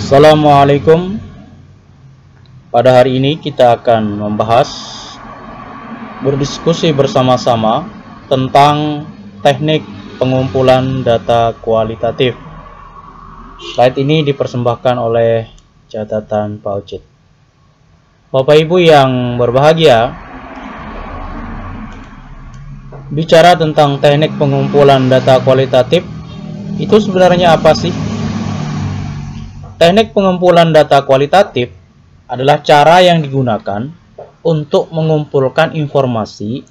Assalamualaikum. Pada hari ini kita akan berdiskusi bersama-sama tentang teknik pengumpulan data kualitatif. Slide ini dipersembahkan oleh catatan Pak Ocit. Bapak Ibu yang berbahagia, bicara tentang teknik pengumpulan data kualitatif, itu sebenarnya apa sih? Teknik pengumpulan data kualitatif adalah cara yang digunakan untuk mengumpulkan informasi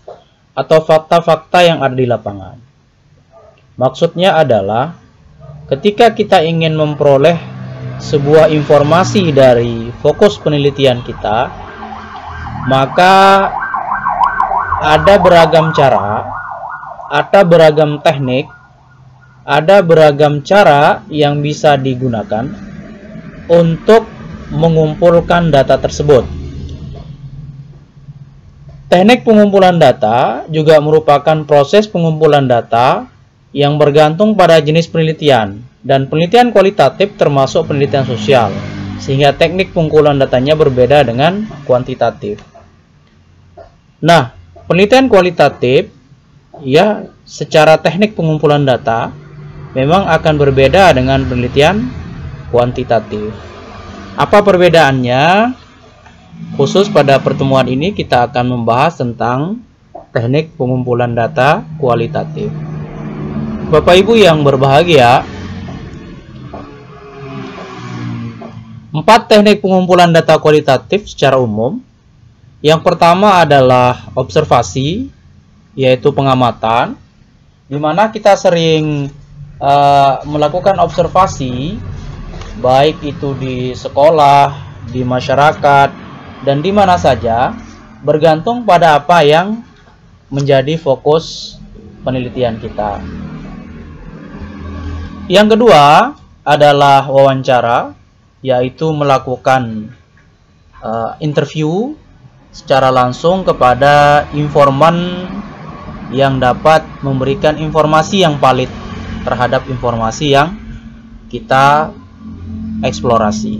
atau fakta-fakta yang ada di lapangan. Maksudnya adalah ketika kita ingin memperoleh sebuah informasi dari fokus penelitian kita, maka ada beragam cara, ada beragam teknik, ada beragam cara yang bisa digunakan untuk mengumpulkan data tersebut. Teknik pengumpulan data juga merupakan proses pengumpulan data yang bergantung pada jenis penelitian, dan penelitian kualitatif termasuk penelitian sosial, sehingga teknik pengumpulan datanya berbeda dengan kuantitatif. Nah, penelitian kualitatif ya secara teknik pengumpulan data memang akan berbeda dengan penelitian kuantitatif. Apa perbedaannya? Khusus pada pertemuan ini kita akan membahas tentang teknik pengumpulan data kualitatif. Bapak Ibu yang berbahagia, 4 teknik pengumpulan data kualitatif secara umum. Yang pertama adalah observasi, yaitu pengamatan, di mana kita sering melakukan observasi baik itu di sekolah, di masyarakat, dan di mana saja, bergantung pada apa yang menjadi fokus penelitian kita. Yang kedua adalah wawancara, yaitu melakukan interview secara langsung kepada informan yang dapat memberikan informasi yang valid terhadap informasi yang kita eksplorasi.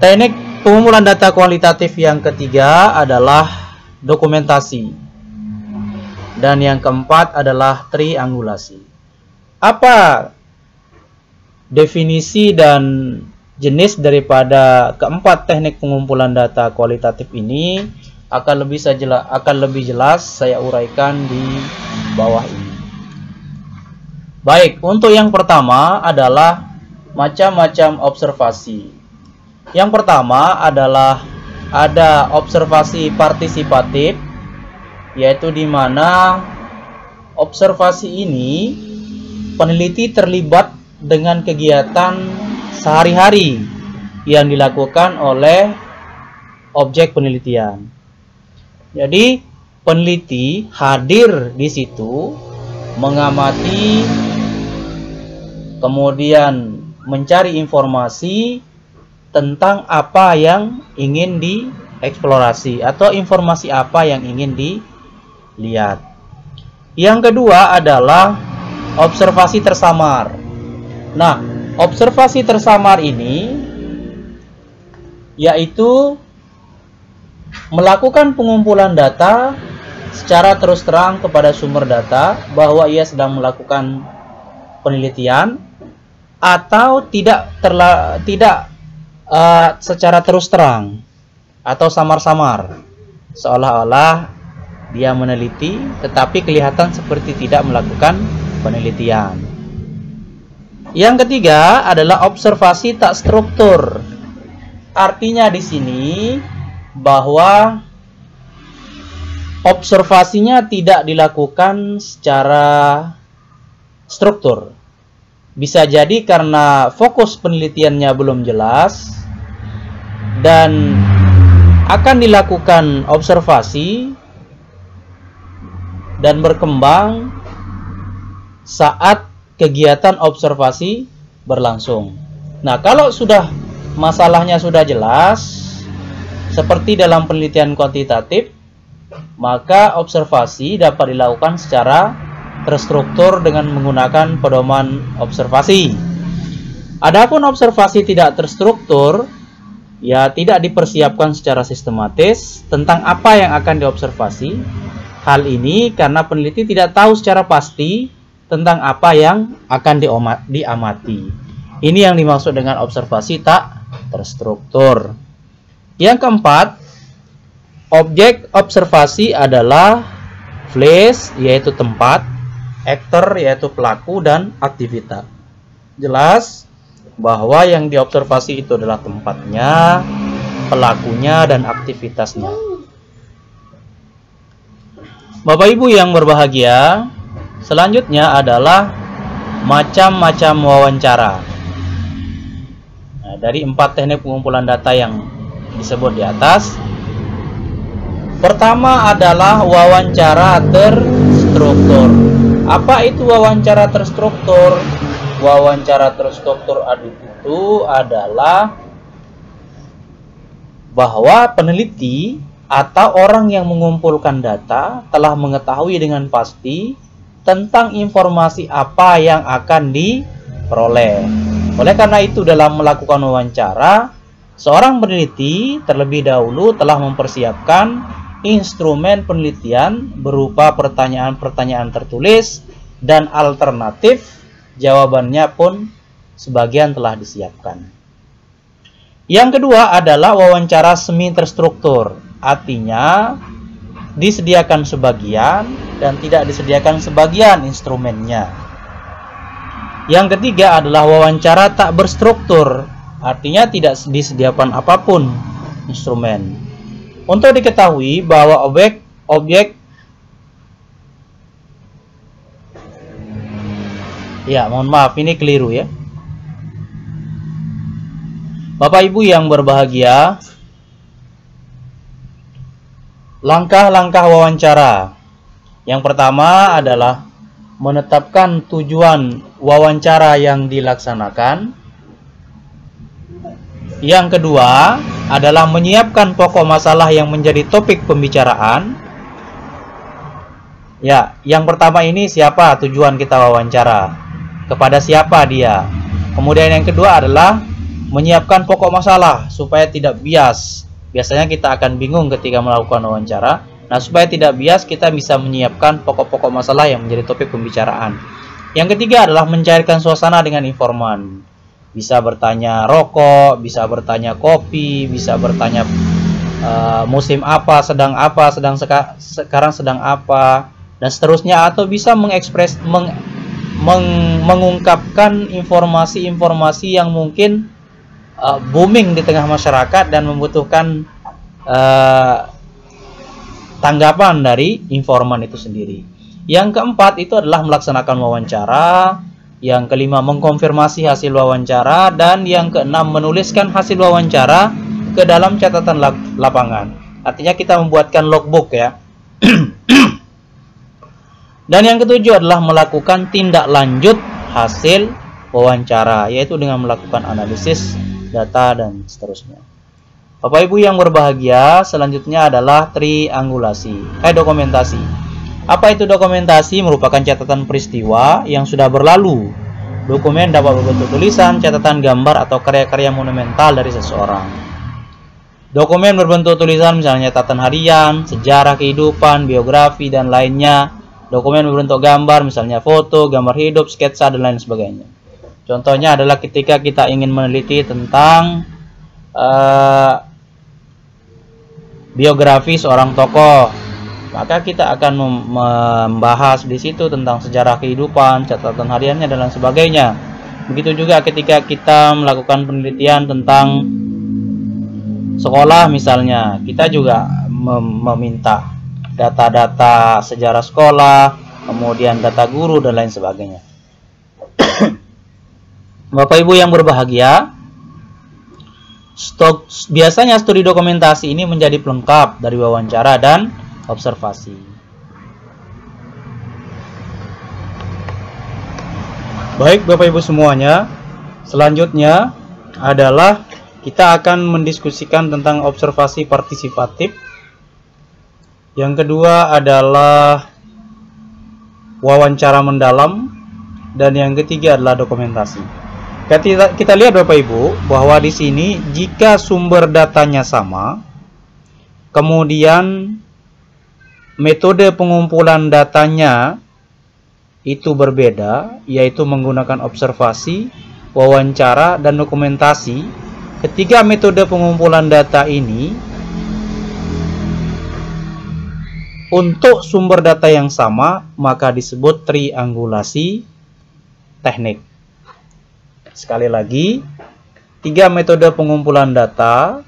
Teknik pengumpulan data kualitatif yang ketiga adalah dokumentasi, dan yang keempat adalah triangulasi. Apa definisi dan jenis daripada keempat teknik pengumpulan data kualitatif ini akan lebih jelas saya uraikan di bawah ini. Baik, untuk yang pertama adalah macam-macam observasi. Yang pertama adalah ada observasi partisipatif, yaitu di mana observasi ini peneliti terlibat dengan kegiatan sehari-hari yang dilakukan oleh objek penelitian. Jadi peneliti hadir di situ, mengamati, kemudian mencari informasi tentang apa yang ingin dieksplorasi atau informasi apa yang ingin dilihat. Yang kedua adalah observasi tersamar. Nah, observasi tersamar ini yaitu melakukan pengumpulan data secara terus terang kepada sumber data bahwa ia sedang melakukan penelitian, atau tidak secara terus terang atau samar-samar, seolah-olah dia meneliti tetapi kelihatan seperti tidak melakukan penelitian. Yang ketiga adalah observasi tak struktur. Artinya di sini bahwa observasinya tidak dilakukan secara struktur. Bisa jadi karena fokus penelitiannya belum jelas dan akan dilakukan observasi dan berkembang saat kegiatan observasi berlangsung. Nah, kalau sudah masalahnya sudah jelas seperti dalam penelitian kuantitatif, maka observasi dapat dilakukan secara terstruktur dengan menggunakan pedoman observasi. Adapun observasi tidak terstruktur, ya tidak dipersiapkan secara sistematis tentang apa yang akan diobservasi. Hal ini karena peneliti tidak tahu secara pasti tentang apa yang akan diamati. Ini yang dimaksud dengan observasi tak terstruktur. Yang keempat, objek observasi adalah place, yaitu tempat, actor, yaitu pelaku, dan aktivitas. Jelas bahwa yang diobservasi itu adalah tempatnya, pelakunya, dan aktivitasnya. Bapak Ibu yang berbahagia, selanjutnya adalah macam-macam wawancara. Nah, dari 4 teknik pengumpulan data yang disebut di atas, pertama adalah wawancara terstruktur. Apa itu wawancara terstruktur? Wawancara terstruktur itu adalah bahwa peneliti atau orang yang mengumpulkan data telah mengetahui dengan pasti tentang informasi apa yang akan diperoleh. Oleh karena itu, dalam melakukan wawancara, seorang peneliti terlebih dahulu telah mempersiapkan instrumen penelitian berupa pertanyaan-pertanyaan tertulis dan alternatif jawabannya pun sebagian telah disiapkan. Yang kedua adalah wawancara semi terstruktur. Artinya disediakan sebagian dan tidak disediakan sebagian instrumennya. Yang ketiga adalah wawancara tak berstruktur. Artinya tidak disediakan apapun instrumen. Untuk diketahui bahwa objek ya, mohon maaf, ini keliru ya. Bapak Ibu yang berbahagia, langkah-langkah wawancara. Yang pertama adalah menetapkan tujuan wawancara yang dilaksanakan. Yang kedua adalah menyiapkan pokok masalah yang menjadi topik pembicaraan. Ya, yang pertama ini siapa tujuan kita wawancara? Kepada siapa dia? Kemudian yang kedua adalah menyiapkan pokok masalah supaya tidak bias. Biasanya kita akan bingung ketika melakukan wawancara. Nah, supaya tidak bias, kita bisa menyiapkan pokok-pokok masalah yang menjadi topik pembicaraan. Yang ketiga adalah mencairkan suasana dengan informan. Bisa bertanya rokok, bisa bertanya kopi, bisa bertanya musim apa, sekarang sedang apa, dan seterusnya. Atau bisa mengungkapkan informasi-informasi yang mungkin booming di tengah masyarakat dan membutuhkan tanggapan dari informan itu sendiri. Yang keempat itu adalah melaksanakan wawancara. Yang kelima mengkonfirmasi hasil wawancara. Dan yang keenam menuliskan hasil wawancara ke dalam catatan lapangan. Artinya kita membuatkan logbook ya. Dan yang ketujuh adalah melakukan tindak lanjut hasil wawancara, yaitu dengan melakukan analisis data dan seterusnya. Bapak Ibu yang berbahagia, selanjutnya adalah triangulasi, dokumentasi. Apa itu dokumentasi? Merupakan catatan peristiwa yang sudah berlalu. Dokumen dapat berbentuk tulisan, catatan, gambar, atau karya-karya monumental dari seseorang. Dokumen berbentuk tulisan misalnya catatan harian, sejarah kehidupan, biografi, dan lainnya. Dokumen berbentuk gambar misalnya foto, gambar hidup, sketsa, dan lain sebagainya. Contohnya adalah ketika kita ingin meneliti tentang biografi seorang tokoh, maka kita akan membahas di situ tentang sejarah kehidupan, catatan hariannya, dan lain sebagainya. Begitu juga ketika kita melakukan penelitian tentang sekolah misalnya, kita juga meminta data-data sejarah sekolah, kemudian data guru, dan lain sebagainya. Bapak Ibu yang berbahagia, biasanya studi dokumentasi ini menjadi pelengkap dari wawancara dan observasi. Baik Bapak Ibu semuanya, selanjutnya adalah kita akan mendiskusikan tentang observasi partisipatif. Yang kedua adalah wawancara mendalam, dan yang ketiga adalah dokumentasi. Kita lihat Bapak Ibu bahwa di sini jika sumber datanya sama, kemudian metode pengumpulan datanya itu berbeda, yaitu menggunakan observasi, wawancara, dan dokumentasi. Ketiga metode pengumpulan data ini untuk sumber data yang sama, maka disebut triangulasi teknik. Sekali lagi, 3 metode pengumpulan data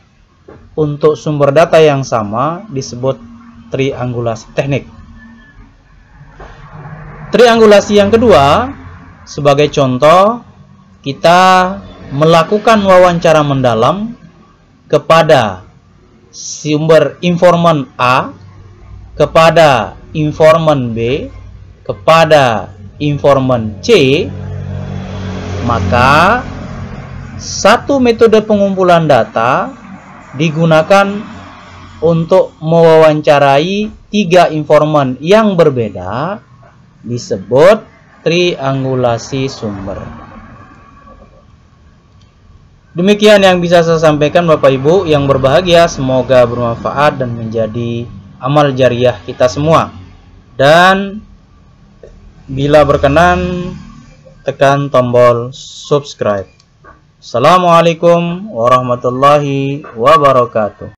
untuk sumber data yang sama disebut triangulasi teknik. Triangulasi yang kedua, sebagai contoh, kita melakukan wawancara mendalam kepada sumber informan A, kepada informan B, kepada informan C, maka satu metode pengumpulan data digunakan untuk mewawancarai 3 informan yang berbeda, disebut triangulasi sumber. Demikian yang bisa saya sampaikan Bapak Ibu yang berbahagia, semoga bermanfaat dan menjadi amal jariah kita semua. Dan bila berkenan, tekan tombol subscribe. Assalamualaikum warahmatullahi wabarakatuh.